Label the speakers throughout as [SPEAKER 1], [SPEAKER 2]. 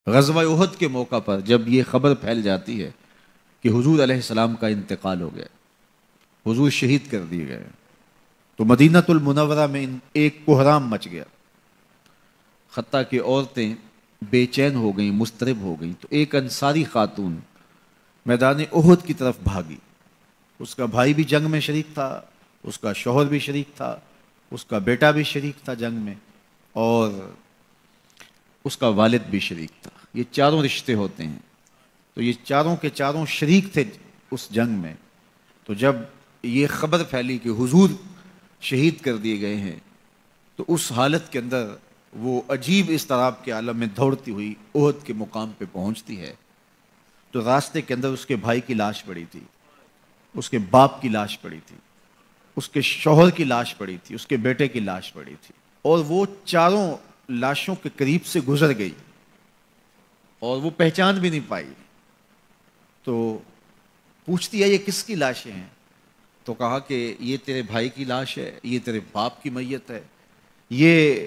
[SPEAKER 1] غزوہ احد کے موقع پر جب یہ خبر پھیل جاتی ہے کہ حضور علیہ السلام کا انتقال ہو گیا، حضور شہید کر دیے گئے، تو مدینہ المنورہ میں ایک کوہرام مچ گیا، حتیٰ کہ عورتیں بے چین ہو گئیں، مضطرب ہو گئیں۔ تو ایک انصاری خاتون میدان احد کی طرف بھاگی، اس کا بھائی بھی جنگ میں شریک تھا، اس کا شوہر بھی شریک تھا، اس کا بیٹا بھی شریک تھا جنگ میں، اور اس کا والد بھی شریک تھا۔ یہ چاروں رشتے ہوتے ہیں، تو یہ چاروں کے چاروں شریک تھے اس جنگ میں۔ تو جب یہ خبر پھیلی کہ حضور شہید کر دیے گئے ہیں، تو اس حالت کے اندر وہ عجیب اضطراب کے عالم میں دوڑتی ہوئی احد کے مقام پہ پہنچتی ہے، تو راستے کے اندر اس کے بھائی کی لاش پڑی تھی، اس کے باپ کی لاش پڑی تھی، اس کے شوہر کی لاش پڑی تھی، اس کے بیٹے کی لاش پڑی تھی، اور وہ چاروں لاشوں کے قریب سے گزر گئی اور وہ پہچان بھی نہیں پائی۔ تو پوچھتی ہے یہ کس کی لاشیں ہیں؟ تو کہا کہ یہ تیرے بھائی کی لاش ہے، یہ تیرے باپ کی میت ہے، یہ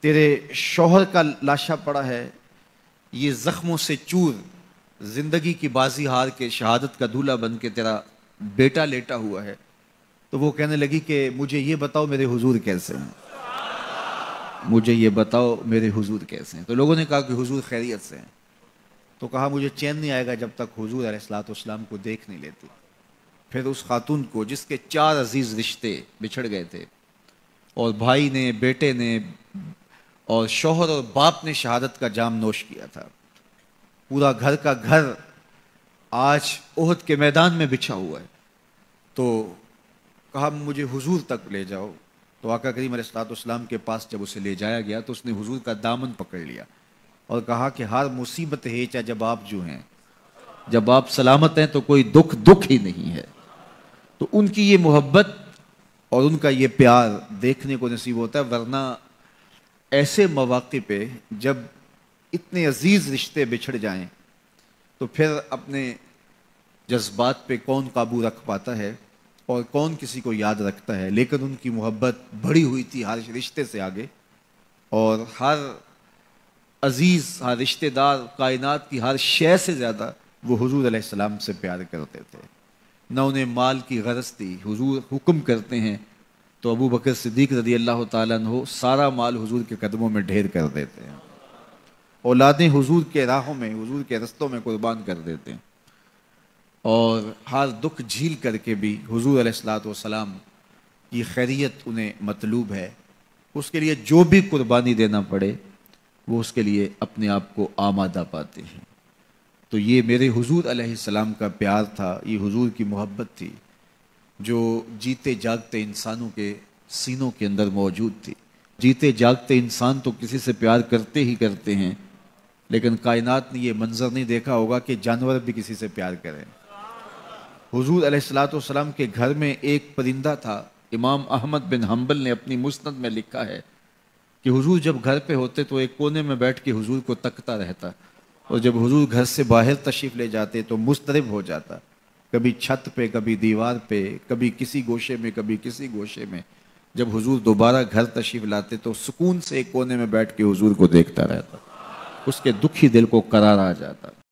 [SPEAKER 1] تیرے شوہر کا لاشہ پڑا ہے، یہ زخموں سے چور زندگی کی بازی ہار کے شہادت کا دولہا بن کے تیرا بیٹا لیٹا ہوا ہے۔ تو وہ کہنے لگی کہ مجھے یہ بتاؤ میرے حضور کیسے ہیں، مجھے یہ بتاؤ میرے حضور کیسے ہیں۔ تو لوگوں نے کہا کہ حضور خیریت سے ہیں۔ تو کہا مجھے چین نہیں آئے گا جب تک حضور علیہ الصلوۃ والسلام کو دیکھ نہیں لیتی۔ پھر اس خاتون کو جس کے 4 عزیز رشتے بچھڑ گئے تھے، اور بھائی نے، بیٹے نے، اور شوہر اور باپ نے شہادت کا جام نوش کیا تھا، پورا گھر کا گھر آج احد کے میدان میں بچھا ہوا ہے، تو کہا مجھے حضور تک لے جاؤ۔ تو آقا کریم علیہ الصلوۃ والسلام کے پاس جب اسے لے جایا گیا تو اس نے حضور کا دامن پکڑ لیا اور کہا کہ ہر مصیبت ہے چا جب آپ جو ہیں، جب آپ سلامت ہیں تو کوئی دکھ ہی نہیں ہے۔ تو ان کی یہ محبت اور ان کا یہ پیار دیکھنے کو نصیب ہوتا ہے، ورنہ ایسے مواقع پہ جب اتنے عزیز رشتے بچھڑ جائیں تو پھر اپنے جذبات پہ کون قابو رکھ پاتا ہے اور کون کسی کو یاد رکھتا ہے۔ لیکن ان کی محبت بڑھی ہوئی تھی ہر رشتے سے آگے، اور ہر عزیز، ہر رشتہ دار، کائنات کی ہر شے سے زیادہ وہ حضور علیہ السلام سے پیار کرتے تھے۔ نہ انہیں مال کی غرض تھی۔ حضور حکم کرتے ہیں تو ابو بکر صدیق رضی اللہ تعالیٰ عنہ سارا مال حضور کے قدموں میں ڈھیر کر دیتے ہیں، اولادیں حضور کے راہوں میں، حضور کے رستوں میں قربان کر دیتے ہیں، اور ہر دکھ جھیل کر کے بھی حضور علیہ الصلوۃ والسلام کی خیریت انہیں مطلوب ہے۔ اس کے لیے جو بھی قربانی دینا پڑے وہ اس کے لیے اپنے آپ کو آمادہ پاتے ہیں۔ تو یہ میرے حضور علیہ السلام کا پیار تھا، یہ حضور کی محبت تھی جو جیتے جاگتے انسانوں کے سینوں کے اندر موجود تھی۔ جیتے جاگتے انسان تو کسی سے پیار کرتے ہی کرتے ہیں، لیکن کائنات نے یہ منظر نہیں دیکھا ہوگا کہ جانور بھی کسی سے پیار کریں۔ حضور علیہ الصلوۃ والسلام کے گھر میں ایک پرندہ تھا۔ امام احمد بن حنبل نے اپنی مسند میں لکھا ہے کہ حضور جب گھر پہ ہوتے تو ایک کونے میں بیٹھ کے حضور کو تکتا رہتا، اور جب حضور گھر سے باہر تشریف لے جاتے تو مضطرب ہو جاتا، کبھی چھت پہ، کبھی دیوار پہ، کبھی کسی گوشے میں، کبھی کسی گوشے میں۔ جب حضور دوبارہ گھر تشریف لاتے تو سکون سے ایک کونے میں بیٹھ کے حضور کو دیکھتا رہتا، اس کے دکھی دل کو قرار آ جاتا۔